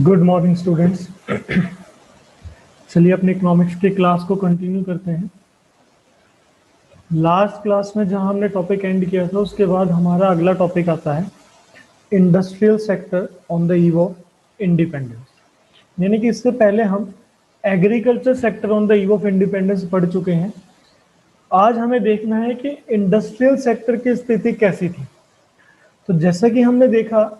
Good morning students. चलिए अपने economics की क्लास को कंटिन्यू करते हैं। लास्ट क्लास में जहां हमने टॉपिक एंड किया था उसके बाद हमारा अगला टॉपिक आता है industrial sector on the eve of independence. यानी कि इससे पहले हम agriculture sector on the eve of independence पढ़ चुके हैं। आज हमें देखना है कि इंडस्ट्रियल सेक्टर की स्थिति कैसी थी। तो जैसा कि हमने देखा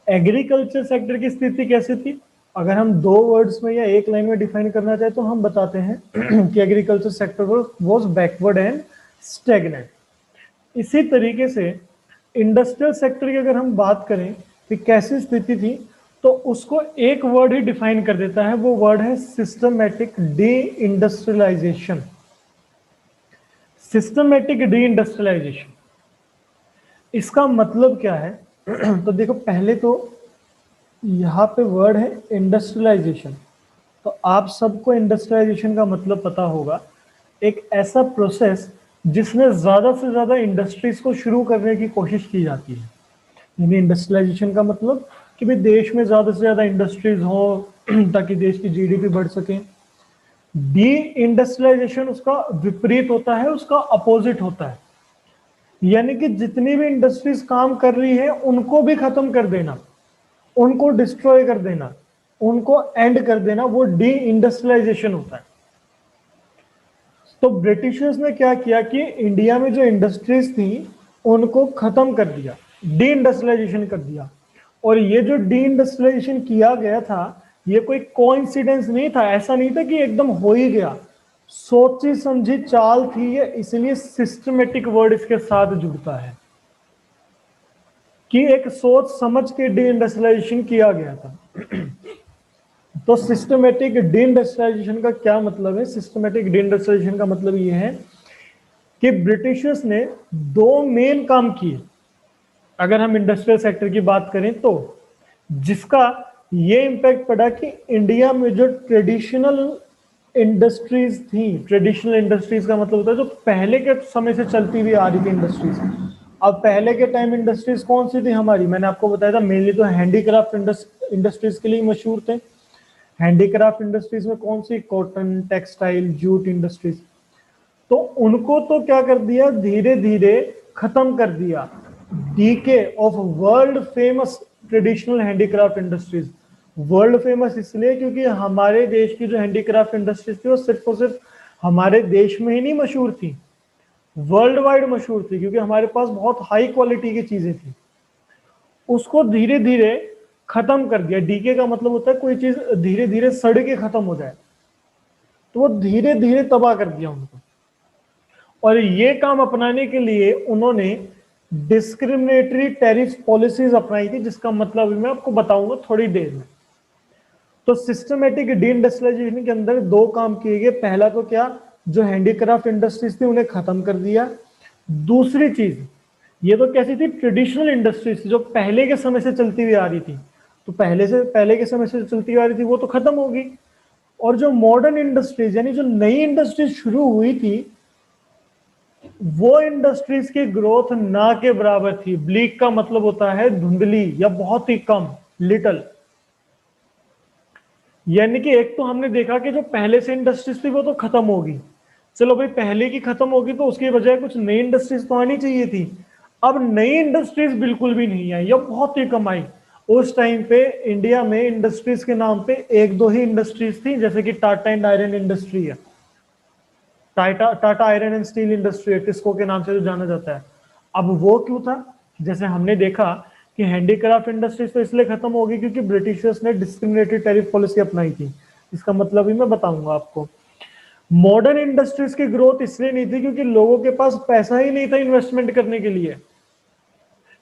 एग्रीकल्चर सेक्टर की स्थिति कैसी थी, अगर हम दो वर्ड्स में या एक लाइन में डिफाइन करना चाहे तो हम बताते हैं कि agriculture sector was backward and stagnant. इसी तरीके से इंडस्ट्रियल सेक्टर की अगर हम बात करें कि कैसी स्थिति थी तो उसको एक वर्ड ही डिफाइन कर देता है, वो वर्ड है systematic deindustrialization. Systematic deindustrialization इसका मतलब क्या है? तो देखो, पहले तो यहाँ पे वर्ड है इंडस्ट्रियलाइजेशन। तो आप सबको इंडस्ट्रियलाइजेशन का मतलब पता होगा, एक ऐसा प्रोसेस जिसमें ज्यादा से ज्यादा इंडस्ट्रीज को शुरू करने की कोशिश की जाती है। यानी इंडस्ट्रियलाइजेशन का मतलब कि भाई देश में ज्यादा से ज्यादा इंडस्ट्रीज हो ताकि देश की जीडीपी बढ़ सके। डी इंडस्ट्रियलाइजेशन उसका विपरीत होता है, उसका अपोजिट होता है। यानी कि जितनी भी इंडस्ट्रीज काम कर रही है उनको भी खत्म कर देना, उनको डिस्ट्रॉय कर देना, उनको एंड कर देना, वो डी इंडस्ट्रियलाइजेशन होता है। तो ब्रिटिशर्स ने क्या किया कि इंडिया में जो इंडस्ट्रीज थी उनको खत्म कर दिया, डी इंडस्ट्रियलाइजेशन कर दिया। और ये जो डी इंडस्ट्रियलाइजेशन किया गया था ये कोई कोइंसिडेंस नहीं था, ऐसा नहीं था कि एकदम हो ही गया, सोची समझी चाल थी ये, इसलिए सिस्टमेटिक वर्ड इसके साथ जुड़ता है कि एक सोच समझ के डी इंडस्ट्रियलाइजेशन किया गया था। तो सिस्टमेटिक डी इंडस्ट्रियलाइजेशन का क्या मतलब है? सिस्टमेटिक डी इंडस्ट्रियलाइजेशन का मतलब ये है कि ब्रिटिशर्स ने दो मेन काम किए। अगर हम इंडस्ट्रियल सेक्टर की बात करें तो जिसका ये इंपैक्ट पड़ा कि इंडिया में जो ट्रेडिशनल इंडस्ट्रीज थी, ट्रेडिशनल इंडस्ट्रीज का मतलब होता है जो पहले के समय से चलती हुई आ रही थी इंडस्ट्रीज। अब पहले के टाइम इंडस्ट्रीज कौन सी थी हमारी? मैंने आपको बताया था मेनली तो हैंडीक्राफ्ट इंडस्ट्रीज के लिए मशहूर थे। हैंडीक्राफ्ट इंडस्ट्रीज में कौन सी? Cotton, textile, jute industries. तो उनको तो क्या कर दिया, धीरे धीरे खत्म कर दिया। DK of world famous traditional handicraft industries. World famous इसलिए क्योंकि हमारे देश की जो हैंडीक्राफ्ट इंडस्ट्रीज थी वो सिर्फ और सिर्फ हमारे देश में ही नहीं मशहूर थी, वर्ल्ड वाइड मशहूर थी, क्योंकि हमारे पास बहुत हाई क्वालिटी की चीजें थी। उसको धीरे धीरे खत्म कर दिया। डीके का मतलब होता है कोई चीज धीरे धीरे सड़ के खत्म हो जाए, तो वो धीरे धीरे तबाह कर दिया उनको। और ये काम अपनाने के लिए उन्होंने डिस्क्रिमिनेटरी टैरिफ पॉलिसीज अपनाई थी, जिसका मतलब मैं आपको बताऊंगा थोड़ी देर में। तो सिस्टमेटिक डी इंडस्ट्रियलाइजेशन के अंदर दो काम किए गए। पहला तो क्या, जो हैंडीक्राफ्ट इंडस्ट्रीज थी उन्हें खत्म कर दिया। दूसरी चीज, ये तो कैसी थी? ट्रेडिशनल इंडस्ट्रीज जो पहले के समय से चलती हुई आ रही थी, तो पहले के समय से चलती हुई आ रही थी वो तो खत्म होगी। और जो मॉडर्न इंडस्ट्रीज यानी जो नई इंडस्ट्रीज शुरू हुई थी वो इंडस्ट्रीज की ग्रोथ ना के बराबर थी। ब्लीक का मतलब होता है धुंधली या बहुत ही कम, लिटल। यानी कि एक तो हमने देखा कि जो पहले से इंडस्ट्रीज थी वो तो खत्म होगी, चलो भाई पहले की खत्म होगी तो उसकी बजाय कुछ नई इंडस्ट्रीज तो आनी चाहिए थी। अब नई इंडस्ट्रीज बिल्कुल भी नहीं आई या बहुत ही कम आई। उस टाइम पे इंडिया में इंडस्ट्रीज के नाम पे एक दो ही इंडस्ट्रीज थी, जैसे कि टाटा एंड आयरन इंडस्ट्री है, Tata iron and steel industry है, टिस्को के नाम से जो जाना जाता है। अब वो क्यों था? जैसे हमने देखा कि हैंडीक्राफ्ट इंडस्ट्रीज तो इसलिए खत्म हो गई क्योंकि ब्रिटिशर्स ने डिस्क्रिमिनेटरी टैरिफ पॉलिसी अपनाई थी। इसका मतलब भी मैं बताऊंगा आपको। मॉडर्न इंडस्ट्रीज की ग्रोथ इसलिए नहीं थी क्योंकि लोगों के पास पैसा ही नहीं था इन्वेस्टमेंट करने के लिए।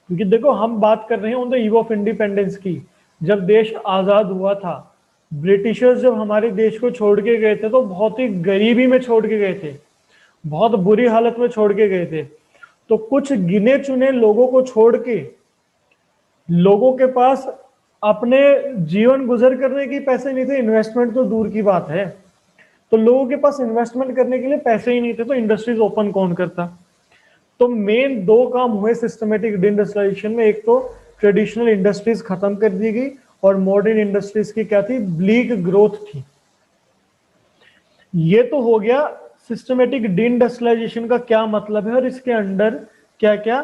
क्योंकि देखो, हम बात कर रहे हैं on the eve of independence की। जब देश आजाद हुआ था, ब्रिटिशर्स जब हमारे देश को छोड़ के गए थे तो बहुत ही गरीबी में छोड़ के गए थे, बहुत बुरी हालत में छोड़ के गए थे। तो कुछ गिने चुने लोगों को छोड़ के, लोगों के पास अपने जीवन गुजर करने के पैसे नहीं थे, इन्वेस्टमेंट तो दूर की बात है। तो लोगों के पास इन्वेस्टमेंट करने के लिए पैसे ही नहीं थे, तो इंडस्ट्रीज ओपन कौन करता? तो मेन दो काम हुए सिस्टमेटिक डिइंडस्ट्रियलाइजेशन में। एक तो ट्रेडिशनल इंडस्ट्रीज खत्म कर दी गई और मॉडर्न इंडस्ट्रीज की क्या थी, ब्लीक ग्रोथ थी। ये तो हो गया सिस्टमेटिक डिइंडस्ट्रियलाइजेशन का क्या मतलब है और इसके अंडर क्या क्या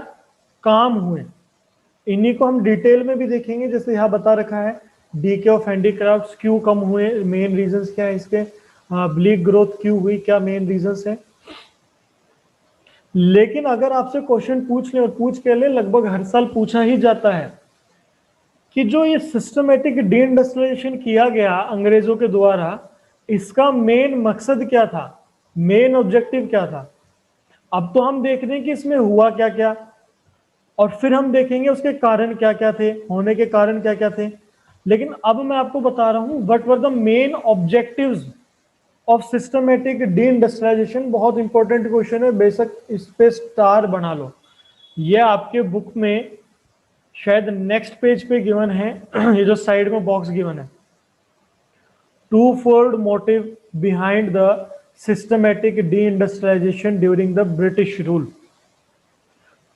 काम हुए। इन्हीं को हम डिटेल में भी देखेंगे, जैसे यहाँ बता रखा है डीके ऑफ हैंडीक्राफ्ट्स क्यों कम हुए, मेन रीजंस क्या है इसके, ब्लीक ग्रोथ क्यों हुई, क्या मेन रीजंस है। लेकिन अगर आपसे क्वेश्चन पूछ ले और पूछ के ले, लगभग हर साल पूछा ही जाता है कि जो ये सिस्टमेटिक डिइंडस्ट्रियलाइजेशन किया गया अंग्रेजों के द्वारा, इसका मेन मकसद क्या था, मेन ऑब्जेक्टिव क्या था। अब तो हम देख रहे हैं कि इसमें हुआ क्या क्या, और फिर हम देखेंगे उसके कारण क्या क्या थे, होने के कारण क्या क्या थे। लेकिन अब मैं आपको बता रहा हूं what were the main objectives of systematic deindustrialization. बहुत इंपॉर्टेंट क्वेश्चन है, बेशक इस पे स्टार बना लो। ये आपके बुक में शायद नेक्स्ट पेज पे गिवन है, ये जो साइड में बॉक्स गिवन है, twofold motive behind the systematic deindustrialization during the British rule.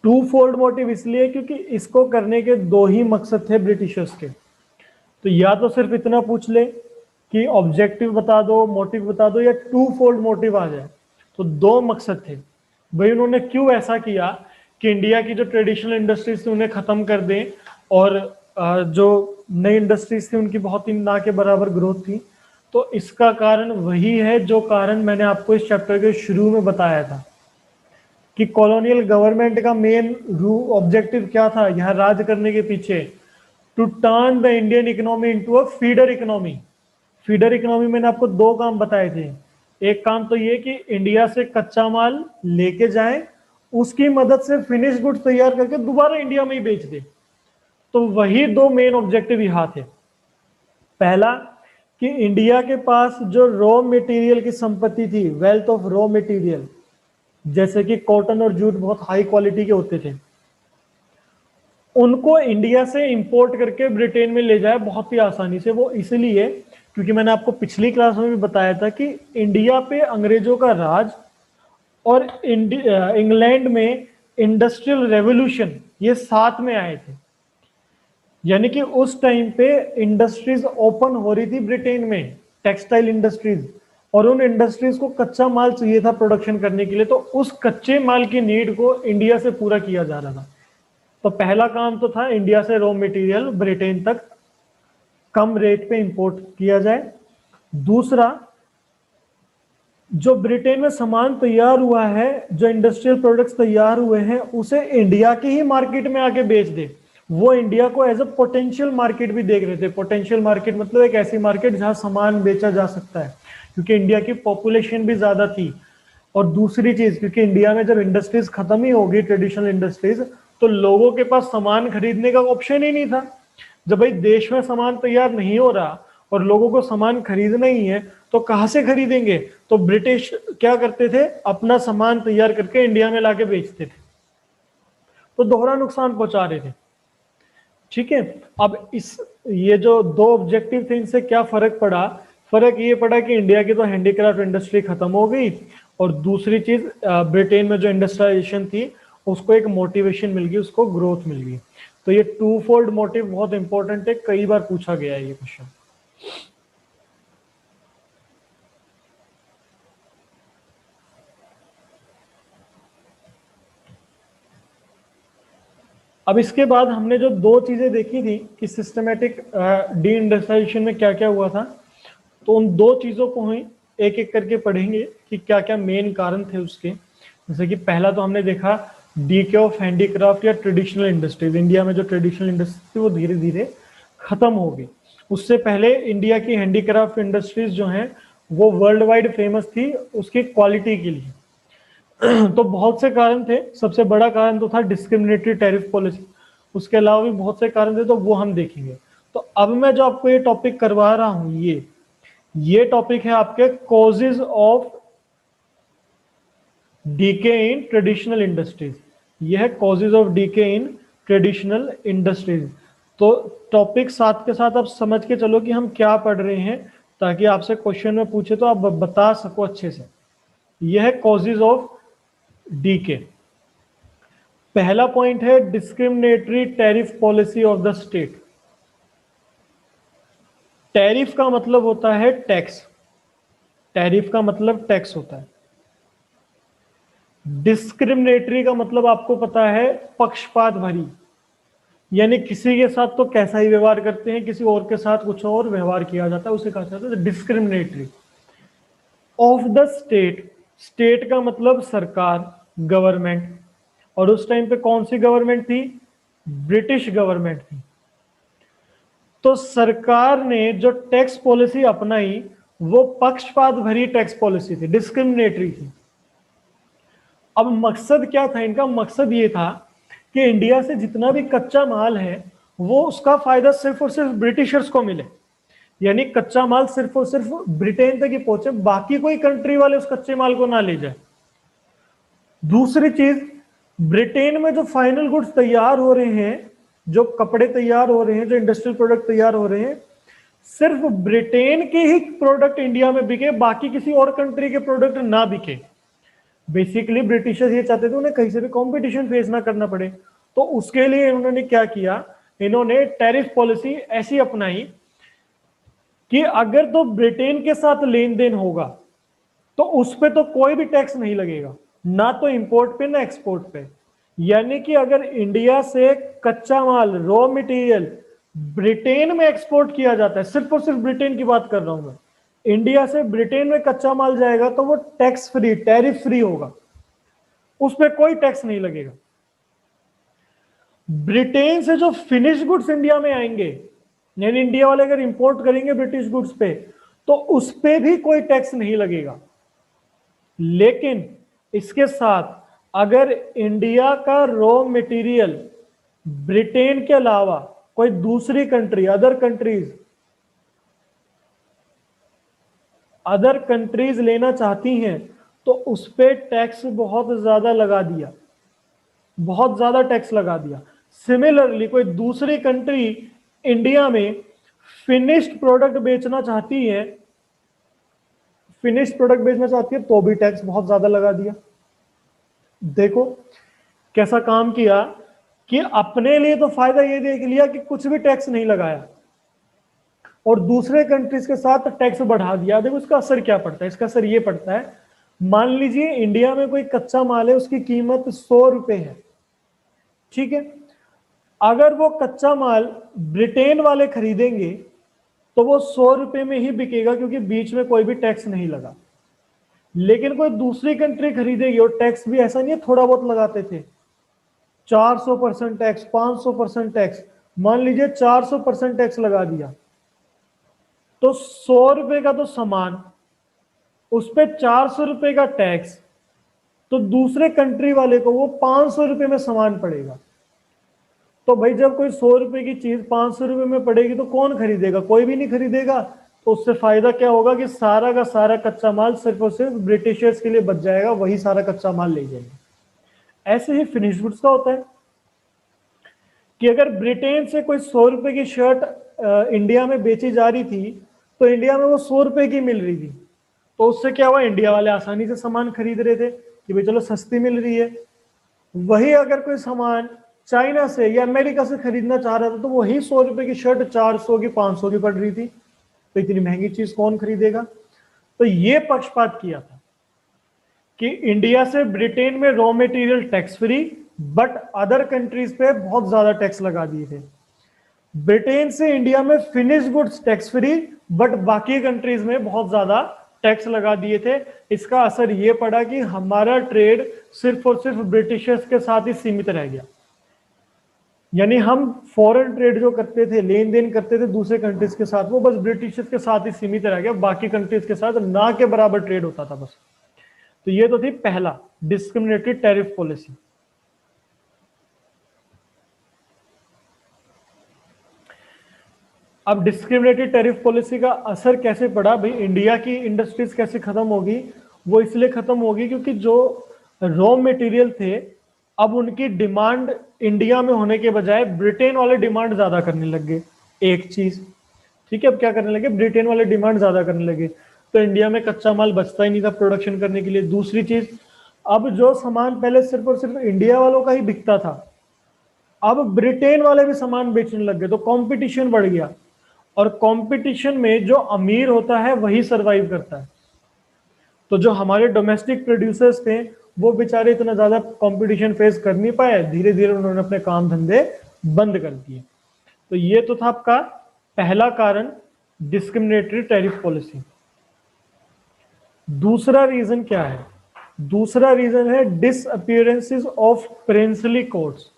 Twofold motive इसलिए क्योंकि इसको करने के दो ही मकसद थे ब्रिटिशर्स के। तो या तो सिर्फ इतना पूछ ले कि ऑब्जेक्टिव बता दो, मोटिव बता दो, या टू फोल्ड मोटिव आ जाए। तो दो मकसद थे भाई। उन्होंने क्यों ऐसा किया कि इंडिया की जो ट्रेडिशनल इंडस्ट्रीज थी उन्हें खत्म कर दें, और जो नई इंडस्ट्रीज थी उनकी बहुत ही ना के बराबर ग्रोथ थी। तो इसका कारण वही है जो कारण मैंने आपको इस चैप्टर के शुरू में बताया था कि कॉलोनियल गवर्नमेंट का मेन ऑब्जेक्टिव क्या था यहाँ राज करने के पीछे, to turn the Indian economy into a feeder economy. Feeder economy मैंने आपको दो काम बताए थे। एक काम तो ये कि इंडिया से कच्चा माल लेके जाएं, उसकी मदद से फिनिश गुड्स तैयार करके दोबारा इंडिया में ही बेच दे। तो वही दो मेन ऑब्जेक्टिव यहाँ थे। पहला कि इंडिया के पास जो रॉ मटेरियल की संपत्ति थी, वेल्थ ऑफ रॉ मटेरियल, जैसे कि कॉटन और जूट बहुत हाई क्वालिटी के होते थे, उनको इंडिया से इंपोर्ट करके ब्रिटेन में ले जाए बहुत ही आसानी से। वो इसलिए क्योंकि मैंने आपको पिछली क्लास में भी बताया था कि इंडिया पे अंग्रेजों का राज और इंग्लैंड में इंडस्ट्रियल रेवोल्यूशन ये साथ में आए थे। यानी कि उस टाइम पे इंडस्ट्रीज ओपन हो रही थी ब्रिटेन में, टेक्सटाइल इंडस्ट्रीज, और उन इंडस्ट्रीज को कच्चा माल चाहिए था प्रोडक्शन करने के लिए। तो उस कच्चे माल की नीड को इंडिया से पूरा किया जा रहा था। तो पहला काम तो था इंडिया से रॉ मटेरियल ब्रिटेन तक कम रेट पे इंपोर्ट किया जाए। दूसरा, जो ब्रिटेन में सामान तैयार हुआ है, जो इंडस्ट्रियल प्रोडक्ट्स तैयार हुए हैं, उसे इंडिया की ही मार्केट में आके बेच दे। वो इंडिया को एज अ पोटेंशियल मार्केट भी देख रहे थे। पोटेंशियल मार्केट मतलब एक ऐसी मार्केट जहां सामान बेचा जा सकता है, क्योंकि इंडिया की पॉपुलेशन भी ज्यादा थी। और दूसरी चीज, क्योंकि इंडिया में जब इंडस्ट्रीज खत्म ही होगी, ट्रेडिशनल इंडस्ट्रीज, तो लोगों के पास सामान खरीदने का ऑप्शन ही नहीं था। जब भाई देश में सामान तैयार नहीं हो रहा और लोगों को सामान खरीदना ही है, तो कहां से खरीदेंगे। तो ब्रिटिश क्या करते थे, अपना सामान तैयार करके इंडिया में लाके बेचते थे। तो दोहरा नुकसान पहुंचा रहे थे। ठीक है। अब इस ये जो दो ऑब्जेक्टिव थे, इनसे क्या फर्क पड़ा। फर्क ये पड़ा कि इंडिया की तो हैंडीक्राफ्ट इंडस्ट्री खत्म हो गई, और दूसरी चीज ब्रिटेन में जो इंडस्ट्रियलाइजेशन थी उसको एक मोटिवेशन मिल गई, उसको ग्रोथ मिल गई। तो ये टू फोल्ड मोटिव बहुत इंपॉर्टेंट है, कई बार पूछा गया है ये क्वेश्चन। अब इसके बाद हमने जो दो चीजें देखी थी कि सिस्टमेटिक डी इंडस्ट्रियलाइजेशन में क्या क्या हुआ था, तो उन दो चीजों को ही एक एक करके पढ़ेंगे कि क्या क्या मेन कारण थे उसके। जैसे कि पहला तो हमने देखा डीके ऑफ हैंडीक्राफ्ट या ट्रेडिशनल इंडस्ट्रीज। इंडिया में जो ट्रेडिशनल इंडस्ट्री थी वो धीरे धीरे खत्म हो गई। उससे पहले इंडिया की हैंडीक्राफ्ट इंडस्ट्रीज जो हैं वो वर्ल्ड वाइड फेमस थी उसकी क्वालिटी के लिए। तो बहुत से कारण थे, सबसे बड़ा कारण तो था डिस्क्रिमिनेटरी टैरिफ पॉलिसी। उसके अलावा भी बहुत से कारण थे, तो वो हम देखेंगे। तो अब मैं जो आपको ये टॉपिक करवा रहा हूं, ये टॉपिक है आपके causes of decay in traditional industries. यह है causes of decay in traditional industries. तो टॉपिक साथ के साथ आप समझ के चलो कि हम क्या पढ़ रहे हैं, ताकि आपसे क्वेश्चन में पूछे तो आप बता सको अच्छे से। यह है कॉजेज ऑफ डीके। पहला पॉइंट है discriminatory tariff policy of the state. Tariff का मतलब होता है टैक्स, टैरिफ का मतलब टैक्स होता है। डिस्क्रिमिनेटरी का मतलब आपको पता है पक्षपात भरी, यानी किसी के साथ तो कैसा ही व्यवहार करते हैं, किसी और के साथ कुछ और व्यवहार किया जाता है, उसे कहा जाता है discriminatory. Of the state, state का मतलब सरकार, गवर्नमेंट, और उस टाइम पे कौन सी गवर्नमेंट थी? ब्रिटिश गवर्नमेंट थी। तो सरकार ने जो टैक्स पॉलिसी अपनाई वो पक्षपात भरी टैक्स पॉलिसी थी, डिस्क्रिमिनेटरी थी। अब मकसद क्या था इनका? मकसद ये था कि इंडिया से जितना भी कच्चा माल है वो उसका फायदा सिर्फ और सिर्फ ब्रिटिशर्स को मिले, यानी कच्चा माल सिर्फ और सिर्फ ब्रिटेन तक ही पहुंचे, बाकी कोई कंट्री वाले उस कच्चे माल को ना ले जाए। दूसरी चीज, ब्रिटेन में जो फाइनल गुड्स तैयार हो रहे हैं, जो कपड़े तैयार हो रहे हैं, जो इंडस्ट्रियल प्रोडक्ट तैयार हो रहे हैं, सिर्फ ब्रिटेन के ही प्रोडक्ट इंडिया में बिके, बाकी किसी और कंट्री के प्रोडक्ट ना बिके। बेसिकली ब्रिटिशर्स ये चाहते थे उन्हें कहीं से भी कंपटीशन फेस ना करना पड़े। तो उसके लिए इन्होंने क्या किया? इन्होंने टैरिफ पॉलिसी ऐसी अपनाई कि अगर तो ब्रिटेन के साथ लेन देन होगा तो उस पर तो कोई भी टैक्स नहीं लगेगा, ना तो इंपोर्ट पे ना एक्सपोर्ट पे। यानी कि अगर इंडिया से कच्चा माल, रॉ मटेरियल ब्रिटेन में एक्सपोर्ट किया जाता है, सिर्फ और सिर्फ ब्रिटेन की बात कर रहा हूं मैं, इंडिया से ब्रिटेन में कच्चा माल जाएगा तो वो टैक्स फ्री, टैरिफ फ्री होगा, उस पर कोई टैक्स नहीं लगेगा। ब्रिटेन से जो फिनिश गुड्स इंडिया में आएंगे, यानी इंडिया वाले अगर इंपोर्ट करेंगे ब्रिटिश गुड्स पे, तो उस पे भी कोई टैक्स नहीं लगेगा। लेकिन इसके साथ अगर इंडिया का रॉ मटेरियल ब्रिटेन के अलावा कोई दूसरी कंट्री, अदर कंट्रीज लेना चाहती हैं तो उस पर टैक्स बहुत ज्यादा लगा दिया, बहुत ज्यादा टैक्स लगा दिया। सिमिलरली कोई दूसरी कंट्री इंडिया में फिनिश्ड प्रोडक्ट बेचना चाहती है, तो भी टैक्स बहुत ज्यादा लगा दिया। देखो कैसा काम किया कि अपने लिए तो फायदा ये देख लिया कि कुछ भी टैक्स नहीं लगाया, और दूसरे कंट्रीज के साथ टैक्स बढ़ा दिया। देखो इसका असर क्या पड़ता है? इसका असर ये पड़ता है, मान लीजिए इंडिया में कोई कच्चा माल है, उसकी कीमत 100 रुपए है, ठीक है। अगर वो कच्चा माल ब्रिटेन वाले खरीदेंगे तो वो 100 रुपए में ही बिकेगा, क्योंकि बीच में कोई भी टैक्स नहीं लगा। लेकिन कोई दूसरी कंट्री खरीदेगी, और टैक्स भी ऐसा नहीं है थोड़ा बहुत लगाते थे, 400% टैक्स, 500% टैक्स, मान लीजिए 400% टैक्स लगा दिया, तो 100 रुपए का तो सामान, उस पर 400 रुपए का टैक्स, तो दूसरे कंट्री वाले को वो 500 रुपए में सामान पड़ेगा। तो भाई जब कोई 100 रुपए की चीज 500 रुपए में पड़ेगी तो कौन खरीदेगा? कोई भी नहीं खरीदेगा। तो उससे फायदा क्या होगा कि सारा का सारा कच्चा माल सिर्फ और सिर्फ ब्रिटिशर्स के लिए बच जाएगा, वही सारा कच्चा माल ले जाएंगे। ऐसे ही फिनिश गुड्स का होता है कि अगर ब्रिटेन से कोई 100 रुपए की शर्ट इंडिया में बेची जा रही थी, तो इंडिया में वो 100 रुपए की मिल रही थी, तो उससे क्या हुआ? इंडिया वाले आसानी से सामान खरीद रहे थे कि भाई चलो सस्ती मिल रही है। वही अगर कोई सामान चाइना से या अमेरिका से खरीदना चाह रहा था, तो वही 100 रुपए की शर्ट 400 की, 500 की पड़ रही थी, तो इतनी महंगी चीज कौन खरीदेगा? तो ये पक्षपात किया था कि इंडिया से ब्रिटेन में raw material tax free, but other countries पे बहुत ज्यादा टैक्स लगा दिए थे। ब्रिटेन से इंडिया में finish goods tax free, but बाकी कंट्रीज में बहुत ज्यादा टैक्स लगा दिए थे। इसका असर यह पड़ा कि हमारा ट्रेड सिर्फ और सिर्फ ब्रिटिशर्स के साथ ही सीमित रह गया, यानी हम फॉरेन ट्रेड जो करते थे, लेन देन करते थे दूसरे कंट्रीज के साथ, वो बस ब्रिटिशर्स के साथ ही सीमित रह गया, बाकी कंट्रीज के साथ ना के बराबर ट्रेड होता था बस। तो ये तो थी पहला, डिस्क्रिमिनेटरी टैरिफ पॉलिसी। अब डिस्क्रिमिनेटरी टैरिफ पॉलिसी का असर कैसे पड़ा? भाई इंडिया की इंडस्ट्रीज कैसे खत्म होगी? वो इसलिए खत्म होगी क्योंकि जो रॉ मटेरियल थे, अब उनकी डिमांड इंडिया में होने के बजाय ब्रिटेन वाले डिमांड ज्यादा करने लग गए। एक चीज, ठीक है, अब क्या करने लगे? ब्रिटेन वाले डिमांड ज्यादा करने लगे, तो इंडिया में कच्चा माल बचता ही नहीं था प्रोडक्शन करने के लिए। दूसरी चीज, अब जो सामान पहले सिर्फ और सिर्फ इंडिया वालों का ही बिकता था, अब ब्रिटेन वाले भी सामान बेचने लग गए, तो कंपटीशन बढ़ गया। और कंपटीशन में जो अमीर होता है वही सरवाइव करता है। तो जो हमारे डोमेस्टिक प्रोड्यूसर्स थे वो बेचारे इतना ज्यादा कंपटीशन फेस कर नहीं पाए, धीरे धीरे उन्होंने अपने काम धंधे बंद कर दिए। तो ये तो था आपका पहला कारण, डिस्क्रिमिनेटरी टैरिफ पॉलिसी। दूसरा रीजन क्या है? दूसरा रीजन है disappearances of princely courts.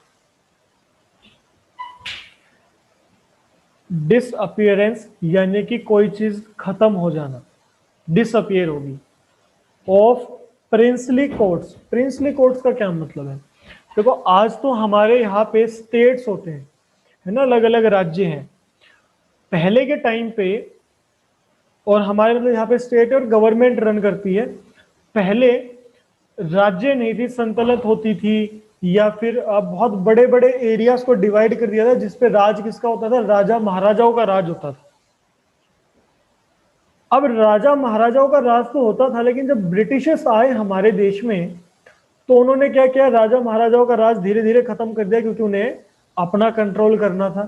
Disappearance यानी कि कोई चीज खत्म हो जाना, डिसअपियर होगी। Of princely courts, princely courts का क्या मतलब है? देखो आज तो हमारे यहाँ पे स्टेट्स होते हैं, है ना, अलग अलग राज्य हैं। पहले के टाइम पे, और हमारे मतलब यहाँ पे स्टेट और गवर्नमेंट रन करती है। पहले राज्य नहीं थी, संतुलित होती थी, या फिर बहुत बड़े बड़े एरियाज को डिवाइड कर दिया था जिसपे राज किसका होता था? राजा महाराजाओं का राज होता था। अब राजा महाराजाओं का राज तो होता था, लेकिन जब ब्रिटिशर्स आए हमारे देश में तो उन्होंने क्या किया? राजा महाराजाओं का राज धीरे धीरे खत्म कर दिया, क्योंकि उन्हें अपना कंट्रोल करना था।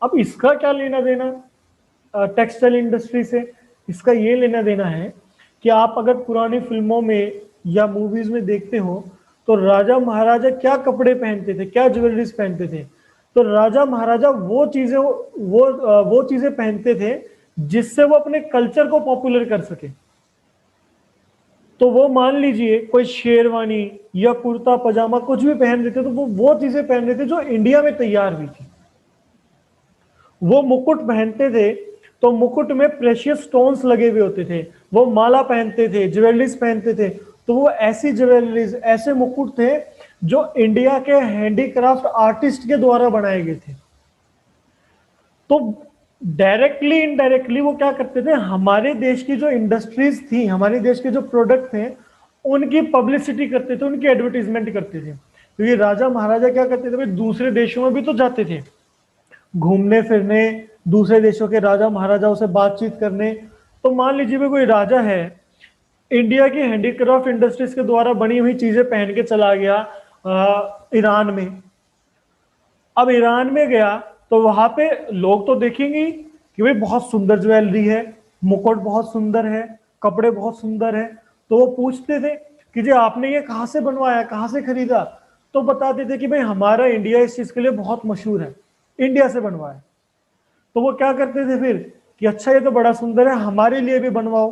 अब इसका क्या लेना देना टेक्सटाइल इंडस्ट्री से? इसका ये लेना देना है कि आप अगर पुरानी फिल्मों में या मूवीज में देखते हो तो राजा महाराजा क्या कपड़े पहनते थे, क्या ज्वेलरीज पहनते थे? तो राजा महाराजा वो चीजें पहनते थे जिससे वो अपने कल्चर को पॉपुलर कर सके। तो वो मान लीजिए कोई शेरवानी या कुर्ता पजामा कुछ भी पहन रहे थे, तो वो चीजें पहन रहे थे जो इंडिया में तैयार हुई थी। वो मुकुट पहनते थे तो मुकुट में प्रेशियस स्टोन्स लगे हुए होते थे। वो माला पहनते थे, ज्वेलरीज पहनते थे, तो वो ऐसी ज्वेलरीज, ऐसे मुकुट थे जो इंडिया के हैंडीक्राफ्ट आर्टिस्ट के द्वारा बनाए गए थे। तो डायरेक्टली इनडायरेक्टली वो क्या करते थे? हमारे देश की जो इंडस्ट्रीज थी, हमारे देश के जो प्रोडक्ट थे, उनकी पब्लिसिटी करते थे, उनकी एडवर्टीजमेंट करते थे। तो ये राजा महाराजा क्या करते थे भाई? दूसरे देशों में भी तो जाते थे घूमने फिरने, दूसरे देशों के राजा महाराजाओं से बातचीत करने। तो मान लीजिए कोई राजा है, इंडिया की हैंडीक्राफ्ट इंडस्ट्रीज के द्वारा बनी हुई चीजें पहन के चला गया ईरान में। अब ईरान में गया तो वहां पे लोग तो देखेंगे कि भाई बहुत सुंदर ज्वेलरी है, मुकुट बहुत सुंदर है, कपड़े बहुत सुंदर है। तो वो पूछते थे कि जी आपने ये कहाँ से बनवाया, कहाँ से खरीदा? तो बताते थे कि भाई हमारा इंडिया इस चीज के लिए बहुत मशहूर है, इंडिया से बनवाया। तो वो क्या करते थे फिर कि अच्छा ये तो बड़ा सुंदर है, हमारे लिए भी बनवाओ।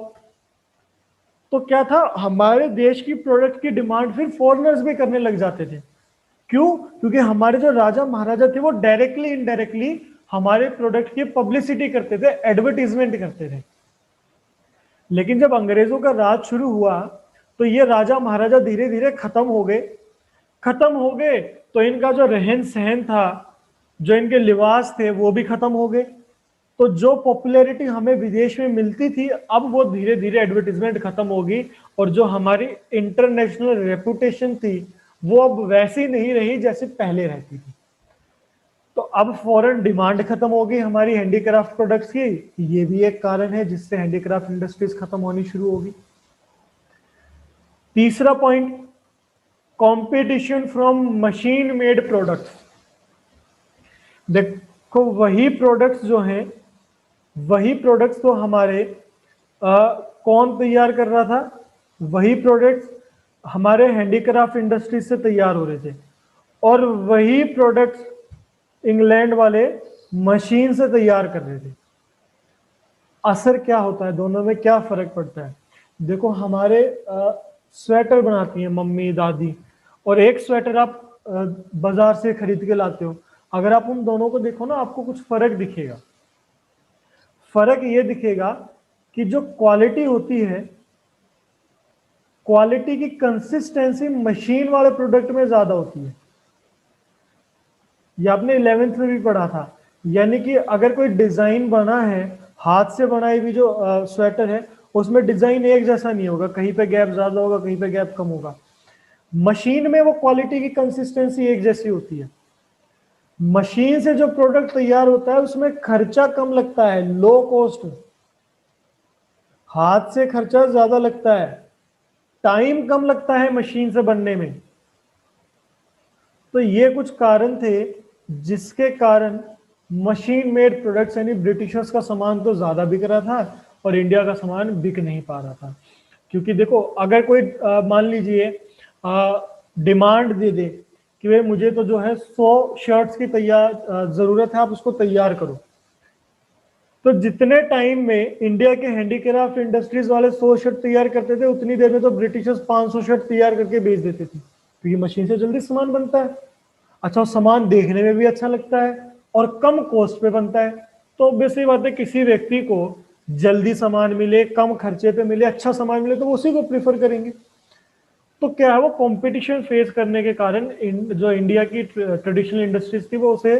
तो क्या था? हमारे देश की प्रोडक्ट की डिमांड फिर फॉरेनर्स भी करने लग जाते थे। क्यों? क्योंकि हमारे जो राजा महाराजा थे वो डायरेक्टली इनडायरेक्टली हमारे प्रोडक्ट की पब्लिसिटी करते थे, एडवर्टीजमेंट करते थे। लेकिन जब अंग्रेजों का राज शुरू हुआ तो ये राजा महाराजा धीरे धीरे खत्म हो गए। खत्म हो गए तो इनका जो रहन सहन था, जो इनके लिबास थे, वो भी खत्म हो गए। तो जो पॉपुलैरिटी हमें विदेश में मिलती थी, अब वो धीरे धीरे एडवर्टीजमेंट खत्म होगी, और जो हमारी इंटरनेशनल रेपुटेशन थी वो अब वैसी नहीं रही जैसे पहले रहती थी। तो अब फॉरेन डिमांड खत्म हो गई हमारी हैंडीक्राफ्ट प्रोडक्ट्स की। ये भी एक कारण है जिससे हैंडीक्राफ्ट इंडस्ट्रीज खत्म होनी शुरू होगी। तीसरा point, competition from machine made products. देखो वही प्रोडक्ट्स जो हैं, वही प्रोडक्ट्स तो हमारे कौन तैयार कर रहा था? वही प्रोडक्ट्स हमारे हैंडीक्राफ्ट इंडस्ट्री से तैयार हो रहे थे, और वही प्रोडक्ट्स इंग्लैंड वाले मशीन से तैयार कर रहे थे। असर क्या होता है? दोनों में क्या फर्क पड़ता है? देखो हमारे स्वेटर बनाती हैं मम्मी दादी, और एक स्वेटर आप बाजार से खरीद के लाते हो। अगर आप उन दोनों को देखो ना, आपको कुछ फर्क दिखेगा। फर्क ये दिखेगा कि जो क्वालिटी होती है, क्वालिटी की कंसिस्टेंसी मशीन वाले प्रोडक्ट में ज्यादा होती है। ये आपने 11th में भी पढ़ा था। यानी कि अगर कोई डिजाइन बना है, हाथ से बनाई हुई जो स्वेटर है, उसमें डिजाइन एक जैसा नहीं होगा, कहीं पे गैप ज्यादा होगा, कहीं पे गैप कम होगा। मशीन में वो क्वालिटी की कंसिस्टेंसी एक जैसी होती है। मशीन से जो प्रोडक्ट तैयार होता है उसमें खर्चा कम लगता है, लो कॉस्ट। हाथ से खर्चा ज्यादा लगता है, टाइम कम लगता है मशीन से बनने में। तो ये कुछ कारण थे जिसके कारण मशीन मेड प्रोडक्ट्स, यानी ब्रिटिशर्स का सामान तो ज्यादा बिक रहा था और इंडिया का सामान बिक नहीं पा रहा था। क्योंकि देखो, अगर कोई मान लीजिए डिमांड दे दे कि भाई मुझे तो जो है 100 शर्ट्स की तैयार जरूरत है, आप उसको तैयार करो, तो जितने टाइम में इंडिया के हैंडीक्राफ्ट इंडस्ट्रीज वाले 100 शर्ट तैयार करते थे, उतनी देर में तो ब्रिटिशर्स 500 शर्ट तैयार करके बेच देते थे, क्योंकि मशीन से जल्दी सामान बनता है। अच्छा, सामान देखने में भी अच्छा लगता है और कम कॉस्ट पे बनता है। तो ऑब्वियसली बात है, किसी व्यक्ति को जल्दी सामान मिले, कम खर्चे पे मिले, अच्छा सामान मिले, तो वो उसी को प्रीफर करेंगे। तो क्या है, वो कंपटीशन फेस करने के कारण जो इंडिया की ट्रेडिशनल इंडस्ट्रीज थी वो उसे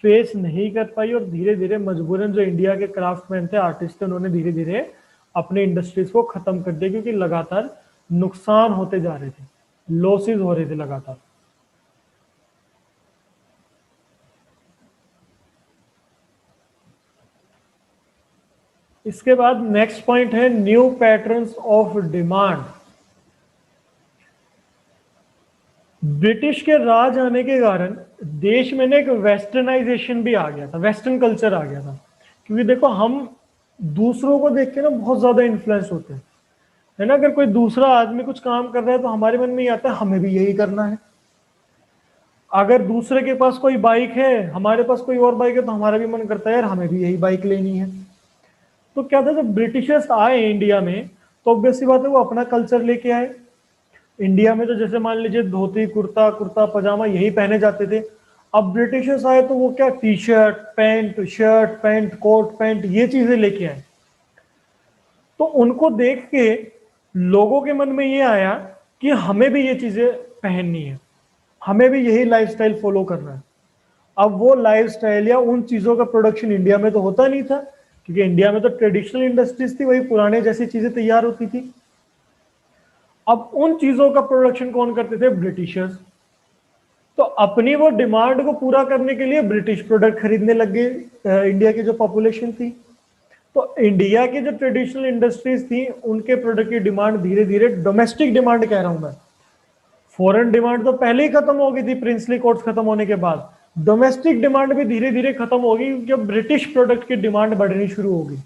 फेस नहीं कर पाई, और धीरे धीरे मजबूरन जो इंडिया के क्राफ्टमैन थे, आर्टिस्ट थे, उन्होंने धीरे धीरे अपने इंडस्ट्रीज को खत्म कर दिया, क्योंकि लगातार नुकसान होते जा रहे थे, लॉसेस हो रहे थे लगातार। इसके बाद नेक्स्ट पॉइंट है new patterns of demand. British के राज आने के कारण देश में ना एक वेस्टर्नाइजेशन भी आ गया था, वेस्टर्न कल्चर आ गया था। क्योंकि देखो, हम दूसरों को देख के ना बहुत ज्यादा इन्फ्लुएंस होते हैं, है ना। अगर कोई दूसरा आदमी कुछ काम कर रहा है तो हमारे मन में ये आता है हमें भी यही करना है। अगर दूसरे के पास कोई बाइक है, हमारे पास कोई और बाइक है, तो हमारा भी मन करता है यार हमें भी यही बाइक लेनी है। तो क्या था, जब ब्रिटिशर्स आए इंडिया में, तो ऑब्वियस सी बात है वो अपना कल्चर लेके आए। इंडिया में तो जैसे मान लीजिए धोती कुर्ता, कुर्ता पजामा यही पहने जाते थे। अब ब्रिटिशर्स आए तो वो क्या, T shirt pant, shirt pant, coat pant, ये चीजें लेके आए। तो उनको देख के लोगों के मन में ये आया कि हमें भी ये चीजें पहननी है, हमें भी यही लाइफस्टाइल फॉलो करना है। अब वो लाइफस्टाइल या उन चीजों का प्रोडक्शन इंडिया में तो होता नहीं था, क्योंकि इंडिया में तो ट्रेडिशनल इंडस्ट्रीज थी, वही पुराने जैसी चीजें तैयार होती थी। अब उन चीजों का प्रोडक्शन कौन करते थे, ब्रिटिशर्स। तो अपनी वो डिमांड को पूरा करने के लिए ब्रिटिश प्रोडक्ट खरीदने लग गए इंडिया की जो पॉपुलेशन थी। तो इंडिया की जो ट्रेडिशनल इंडस्ट्रीज थी, उनके प्रोडक्ट की डिमांड धीरे धीरे, डोमेस्टिक डिमांड कह रहा हूं मैं, फॉरेन डिमांड तो पहले ही खत्म हो गई थी प्रिंसली कोर्ट्स खत्म होने के बाद, डोमेस्टिक डिमांड भी धीरे धीरे खत्म होगी, क्योंकि अब ब्रिटिश प्रोडक्ट की डिमांड बढ़नी शुरू होगी।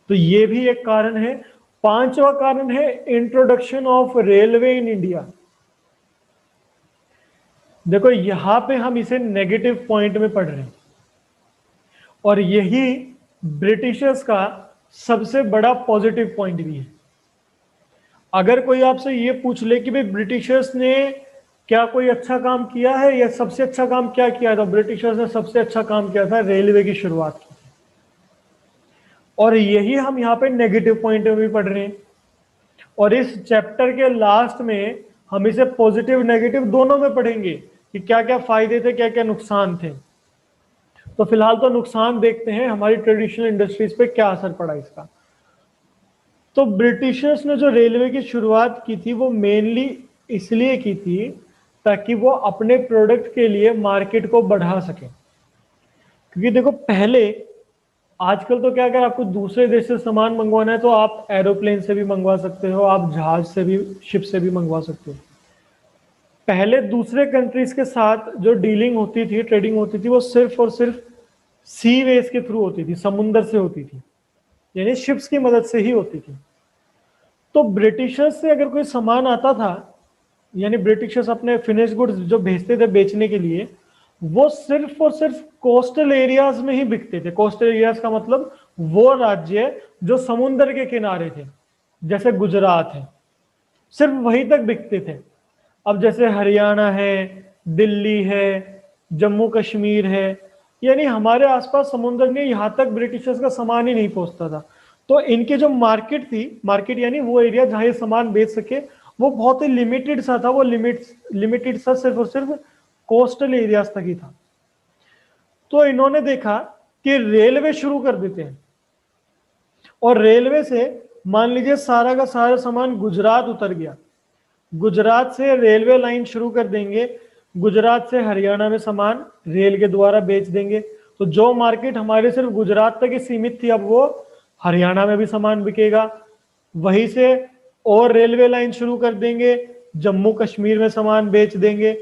तो ये भी एक कारण है। पांचवा कारण है introduction of railway in India. देखो, यहां पे हम इसे नेगेटिव पॉइंट में पढ़ रहे हैं, और यही ब्रिटिशर्स का सबसे बड़ा पॉजिटिव पॉइंट भी है। अगर कोई आपसे ये पूछ ले कि भाई ब्रिटिशर्स ने क्या कोई अच्छा काम किया है, या सबसे अच्छा काम क्या किया था, ब्रिटिशर्स ने सबसे अच्छा काम किया था रेलवे की शुरुआत की। और यही हम यहाँ पे नेगेटिव पॉइंट में भी पढ़ रहे हैं, और इस चैप्टर के लास्ट में हम इसे पॉजिटिव नेगेटिव दोनों में पढ़ेंगे कि क्या क्या फायदे थे, क्या क्या नुकसान थे। तो फिलहाल तो नुकसान देखते हैं, हमारी ट्रेडिशनल इंडस्ट्रीज पे क्या असर पड़ा इसका। तो ब्रिटिशर्स ने जो रेलवे की शुरुआत की थी, वो मेनली इसलिए की थी ताकि वो अपने प्रोडक्ट के लिए मार्केट को बढ़ा सके। क्योंकि देखो, पहले, आजकल तो क्या, अगर आपको दूसरे देश से सामान मंगवाना है तो आप एरोप्लेन से भी मंगवा सकते हो, आप जहाज से भी, शिप से भी मंगवा सकते हो। पहले दूसरे कंट्रीज के साथ जो डीलिंग होती थी, ट्रेडिंग होती थी, वो सिर्फ और सिर्फ सी वेज के थ्रू होती थी, समुद्र से होती थी, यानी शिप्स की मदद से ही होती थी। तो ब्रिटिशर्स से अगर कोई सामान आता था, यानी ब्रिटिशर्स अपने फिनिश गुड्स जो भेजते थे बेचने के लिए, वो सिर्फ और सिर्फ कोस्टल एरियाज में ही बिकते थे। कोस्टल एरियाज का मतलब वो राज्य जो समुद्र के किनारे थे, जैसे गुजरात है, सिर्फ वहीं तक बिकते थे। अब जैसे हरियाणा है, दिल्ली है, जम्मू कश्मीर है, यानी हमारे आसपास समुद्र में, यहां तक ब्रिटिशर्स का सामान ही नहीं पहुंचता था। तो इनकी जो मार्केट थी, मार्केट यानी वो एरिया जहां ये सामान बेच सके, वो बहुत ही लिमिटेड सा था। वो लिमिटेड सा सिर्फ और सिर्फ कोस्टल एरियाज तक ही था। तो इन्होंने देखा कि रेलवे शुरू कर देते हैं, और रेलवे से मान लीजिए सारा का सारा सामान गुजरात उतर गया, गुजरात से रेलवे लाइन शुरू कर देंगे, गुजरात से हरियाणा में सामान रेल के द्वारा बेच देंगे। तो जो मार्केट हमारे सिर्फ गुजरात तक ही सीमित थी, अब वो हरियाणा में भी सामान बिकेगा। वहीं से और रेलवे लाइन शुरू कर देंगे, जम्मू कश्मीर में सामान बेच देंगे।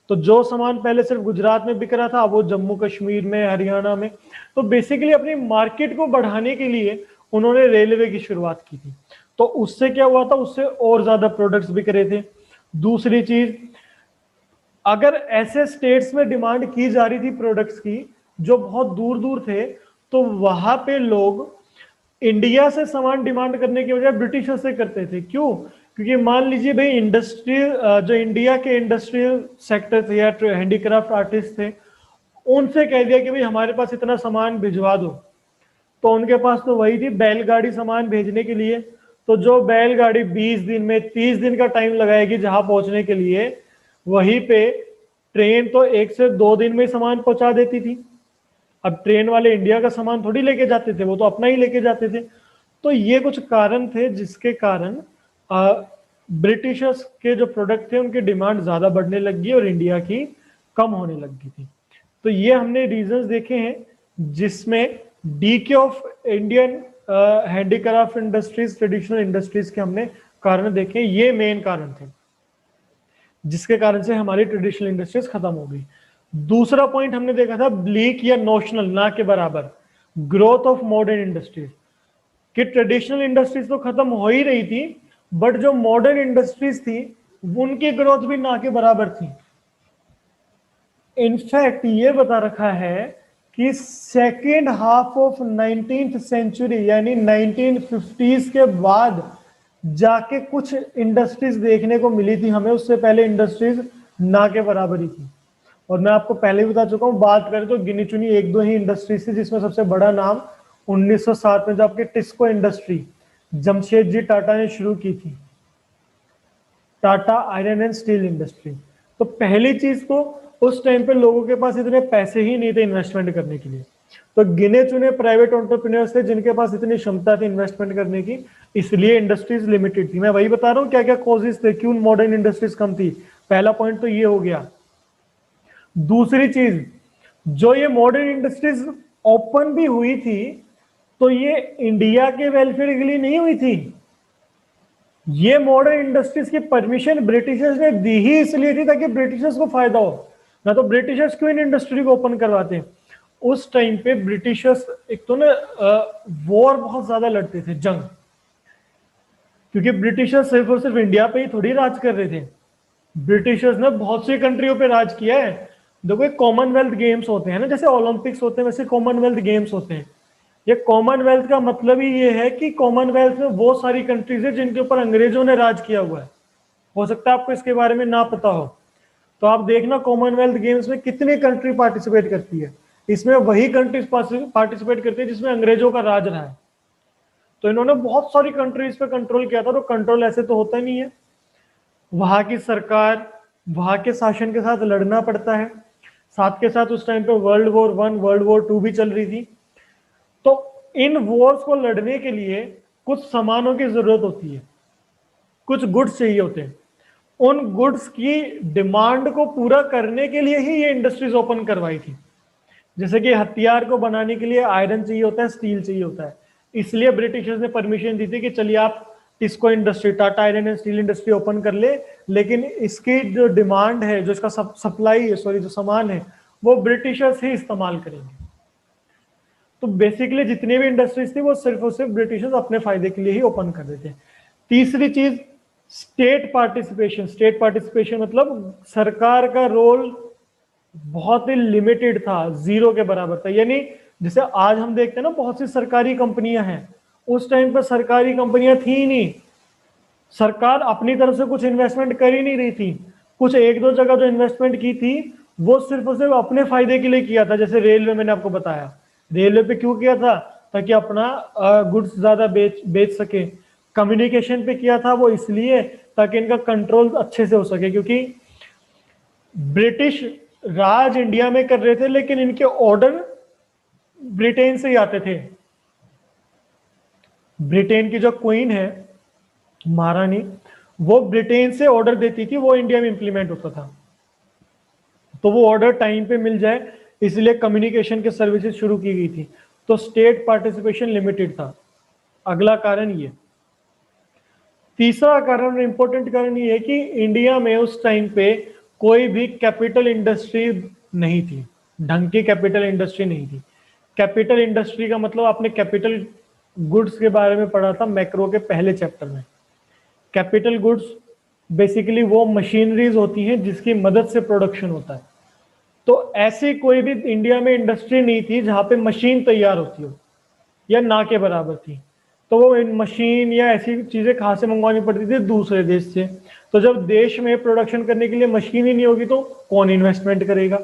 तो जो सामान पहले सिर्फ गुजरात में बिक रहा था वो जम्मू कश्मीर में, हरियाणा में। तो बेसिकली अपनी मार्केट को बढ़ाने के लिए उन्होंने रेलवे की शुरुआत की थी। तो उससे क्या हुआ था, उससे और ज्यादा प्रोडक्ट्स बिक रहे थे। दूसरी चीज, अगर ऐसे स्टेट्स में डिमांड की जा रही थी प्रोडक्ट्स की जो बहुत दूर दूर थे, तो वहां पे लोग इंडिया से सामान डिमांड करने की बजाय ब्रिटिशर से करते थे। क्यों? क्योंकि मान लीजिए भाई इंडस्ट्रियल, जो इंडिया के इंडस्ट्रियल सेक्टर थे या हैंडीक्राफ्ट आर्टिस्ट थे, उनसे कह दिया कि भाई हमारे पास इतना सामान भिजवा दो। तो उनके पास तो वही थी बैलगाड़ी सामान भेजने के लिए। तो जो बैलगाड़ी 20 दिन में 30 दिन का टाइम लगाएगी जहां पहुंचने के लिए, वहीं पे ट्रेन तो 1 से 2 दिन में सामान पहुंचा देती थी। अब ट्रेन वाले इंडिया का सामान थोड़ी लेके जाते थे, वो तो अपना ही लेके जाते थे। तो ये कुछ कारण थे जिसके कारण ब्रिटिशर्स के जो प्रोडक्ट थे उनकी डिमांड ज्यादा बढ़ने लगी और इंडिया की कम होने लगी थी। तो ये हमने रीजंस देखे हैं जिसमें DK of Indian handicraft industries, traditional industries के हमने कारण देखे। ये मेन कारण थे जिसके कारण से हमारी ट्रेडिशनल इंडस्ट्रीज खत्म हो गई। दूसरा पॉइंट हमने देखा था ब्लीक या नोशनल, ना के बराबर, ग्रोथ ऑफ मॉडर्न इंडस्ट्रीज। कि ट्रेडिशनल इंडस्ट्रीज तो खत्म हो ही रही थी, बट जो मॉडर्न इंडस्ट्रीज थी उनकी ग्रोथ भी ना के बराबर थी। इनफैक्ट ये बता रखा है कि second half of 19th century यानी 1950s के बाद जाके कुछ इंडस्ट्रीज देखने को मिली थी हमें, उससे पहले इंडस्ट्रीज ना के बराबर ही थी। और मैं आपको पहले भी बता चुका हूं, बात करें तो गिनी चुनी 1-2 ही इंडस्ट्रीज थी, जिसमें सबसे बड़ा नाम 1907 में जो आपकी टिस्को इंडस्ट्री जमशेदजी टाटा ने शुरू की थी, Tata iron and steel industry. तो पहली चीज तो उस टाइम पे लोगों के पास इतने पैसे ही नहीं थे इन्वेस्टमेंट करने के लिए, तो गिने चुने प्राइवेट एंटरप्रेन्योर्स थे जिनके पास इतनी क्षमता थी इन्वेस्टमेंट करने की, इसलिए इंडस्ट्रीज लिमिटेड थी। मैं वही बता रहा हूँ क्या क्या कॉजेस थे क्यों मॉडर्न इंडस्ट्रीज कम थी। पहला पॉइंट तो ये हो गया। दूसरी चीज, जो ये मॉडर्न इंडस्ट्रीज ओपन भी हुई थी तो ये इंडिया के वेलफेयर के लिए नहीं हुई थी। ये मॉडर्न इंडस्ट्रीज की परमिशन ब्रिटिशर्स ने दी ही इसलिए थी ताकि ब्रिटिशर्स को फायदा हो, ना तो ब्रिटिशर्स क्यों इन इंडस्ट्री को ओपन करवाते। उस टाइम पे ब्रिटिशर्स एक तो ना वॉर बहुत ज्यादा लड़ते थे, जंग, क्योंकि ब्रिटिशर्स सिर्फ और सिर्फ इंडिया पे ही थोड़ी राज कर रहे थे। ब्रिटिशर्स ने बहुत सी कंट्रियों पे राज किया है। देखो कॉमनवेल्थ गेम्स होते हैं ना, जैसे ओलंपिक्स होते हैं वैसे कॉमनवेल्थ गेम्स होते हैं। ये कॉमनवेल्थ का मतलब ही ये है कि कॉमनवेल्थ में वो सारी कंट्रीज है जिनके ऊपर अंग्रेजों ने राज किया हुआ है। हो सकता है आपको इसके बारे में ना पता हो, तो आप देखना कॉमनवेल्थ गेम्स में कितनी कंट्री पार्टिसिपेट करती है, इसमें वही कंट्रीज पार्टिसिपेट करती है जिसमें अंग्रेजों का राज रहा है। तो इन्होंने बहुत सारी कंट्रीज पे कंट्रोल किया था, तो कंट्रोल ऐसे तो होता नहीं है, वहां की सरकार वहां के शासन के साथ लड़ना पड़ता है। साथ के साथ उस टाइम पे वर्ल्ड वॉर 1 वर्ल्ड वॉर 2 भी चल रही थी। तो इन वॉर्स को लड़ने के लिए कुछ सामानों की जरूरत होती है, कुछ गुड्स चाहिए होते हैं। उन गुड्स की डिमांड को पूरा करने के लिए ही ये इंडस्ट्रीज ओपन करवाई थी। जैसे कि हथियार को बनाने के लिए आयरन चाहिए होता है, स्टील चाहिए होता है, इसलिए ब्रिटिशर्स ने परमिशन दी थी कि चलिए आप TISCO industry, Tata iron and steel industry open कर ले, लेकिन इसकी जो डिमांड है, जो इसका सप्लाई है, सॉरी जो सामान है, वो ब्रिटिशर्स ही इस्तेमाल करेंगे। तो बेसिकली जितनी भी इंडस्ट्रीज थी वो सिर्फ और सिर्फ ब्रिटिशर्स अपने फायदे के लिए ही ओपन कर देते हैं। तीसरी चीज स्टेट पार्टिसिपेशन। स्टेट पार्टिसिपेशन मतलब सरकार का रोल बहुत ही लिमिटेड था, 0 के बराबर था। यानी जैसे आज हम देखते हैं ना बहुत सी सरकारी कंपनियां हैं, उस टाइम पर सरकारी कंपनियां थी ही नहीं, सरकार अपनी तरफ से कुछ इन्वेस्टमेंट कर ही नहीं रही थी। कुछ 1-2 जगह जो इन्वेस्टमेंट की थी वो सिर्फ और सिर्फ अपने फायदे के लिए किया था। जैसे रेलवे, मैंने आपको बताया रेलवे पे क्यों किया था, ताकि अपना गुड्स ज्यादा बेच सके। कम्युनिकेशन पे किया था वो इसलिए ताकि इनका कंट्रोल अच्छे से हो सके, क्योंकि ब्रिटिश राज इंडिया में कर रहे थे लेकिन इनके ऑर्डर ब्रिटेन से ही आते थे। ब्रिटेन की जो क्वीन है महारानी, वो ब्रिटेन से ऑर्डर देती थी, वो इंडिया में इंप्लीमेंट होता था। तो वो ऑर्डर टाइम पे मिल जाए इसलिए कम्युनिकेशन के सर्विसेज शुरू की गई थी। तो स्टेट पार्टिसिपेशन लिमिटेड था। अगला कारण ये। तीसरा कारण, इंपॉर्टेंट कारण ये है कि इंडिया में उस टाइम पे कोई भी कैपिटल इंडस्ट्री नहीं थी, ढंग की कैपिटल इंडस्ट्री नहीं थी। कैपिटल इंडस्ट्री का मतलब आपने कैपिटल गुड्स के बारे में पढ़ा था मैक्रो के पहले चैप्टर में। कैपिटल गुड्स बेसिकली वो मशीनरीज होती हैं जिसकी मदद से प्रोडक्शन होता है। तो ऐसी कोई भी इंडिया में इंडस्ट्री नहीं थी जहां पे मशीन तैयार होती हो या ना के बराबर थी। तो वो मशीन या ऐसी चीजें कहाँ से मंगवानी पड़ती थी, दूसरे देश से। तो जब देश में प्रोडक्शन करने के लिए मशीन ही नहीं होगी तो कौन इन्वेस्टमेंट करेगा।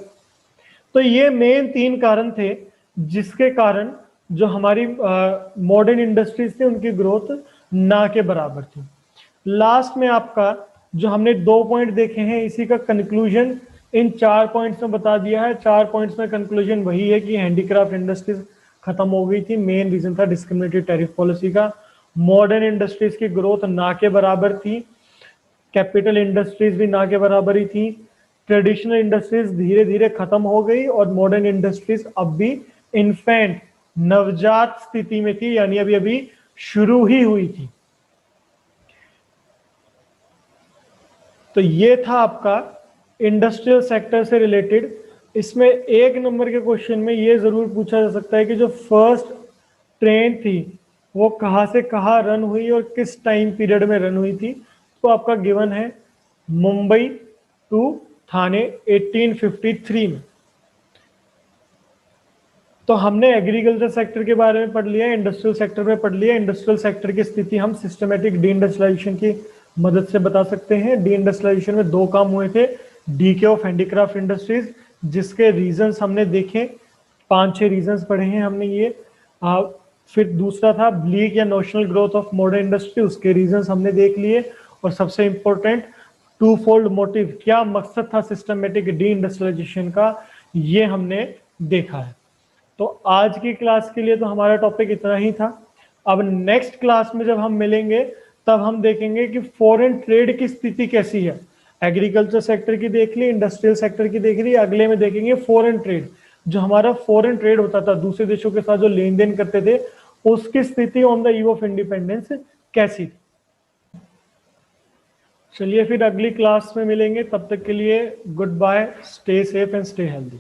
तो ये मेन 3 कारण थे जिसके कारण जो हमारी मॉडर्न इंडस्ट्रीज थी उनकी ग्रोथ ना के बराबर थी। लास्ट में आपका जो हमने 2 पॉइंट देखे हैं इसी का कंक्लूजन इन 4 पॉइंट्स में बता दिया है। 4 पॉइंट्स में कंक्लूजन वही है कि हैंडीक्राफ्ट इंडस्ट्रीज खत्म हो गई थी। मेन रीजन था डिस्क्रिमिनेटरी टैरिफ पॉलिसी का। मॉडर्न इंडस्ट्रीज की ग्रोथ ना के बराबर थी। कैपिटल इंडस्ट्रीज भी ना के बराबर ही थी। ट्रेडिशनल इंडस्ट्रीज धीरे धीरे खत्म हो गई और मॉडर्न इंडस्ट्रीज अब भी इन्फेंट नवजात स्थिति में थी, यानी अभी अभी शुरू ही हुई थी। तो ये था आपका इंडस्ट्रियल सेक्टर से रिलेटेड। इसमें 1 नंबर के क्वेश्चन में ये जरूर पूछा जा सकता है कि जो फर्स्ट ट्रेन थी वो कहाँ से कहाँ रन हुई और किस टाइम पीरियड में रन हुई थी। तो आपका गिवन है मुंबई टू थाने 1853 में। तो हमने एग्रीकल्चर सेक्टर के बारे में पढ़ लिया, इंडस्ट्रियल सेक्टर में पढ़ लिया। इंडस्ट्रियल सेक्टर की स्थिति हम सिस्टमेटिक डी इंडस्ट्रियलाइजेशन की मदद से बता सकते हैं। डी इंडस्ट्रियलाइजेशन में 2 काम हुए थे, डीके ऑफ हैंडीक्राफ्ट इंडस्ट्रीज, जिसके रीजंस हमने देखे, 5-6 रीजंस पढ़े हैं हमने ये। फिर दूसरा था ब्लीक या notional growth of modern industry, उसके रीजंस हमने देख लिए। और सबसे इंपॉर्टेंट 2 फोल्ड मोटिव, क्या मकसद था सिस्टमेटिक डी इंडस्ट्रियलाइजेशन का, ये हमने देखा है। तो आज की क्लास के लिए तो हमारा टॉपिक इतना ही था। अब नेक्स्ट क्लास में जब हम मिलेंगे तब हम देखेंगे कि फॉरेन ट्रेड की स्थिति कैसी है। एग्रीकल्चर सेक्टर की देख ली, इंडस्ट्रियल सेक्टर की देख ली, अगले में देखेंगे फॉरेन ट्रेड। जो हमारा फॉरेन ट्रेड होता था, दूसरे देशों के साथ जो लेन देन करते थे, उसकी स्थिति on the eve of independence कैसी थी। चलिए फिर अगली क्लास में मिलेंगे, तब तक के लिए goodbye, stay safe and stay healthy.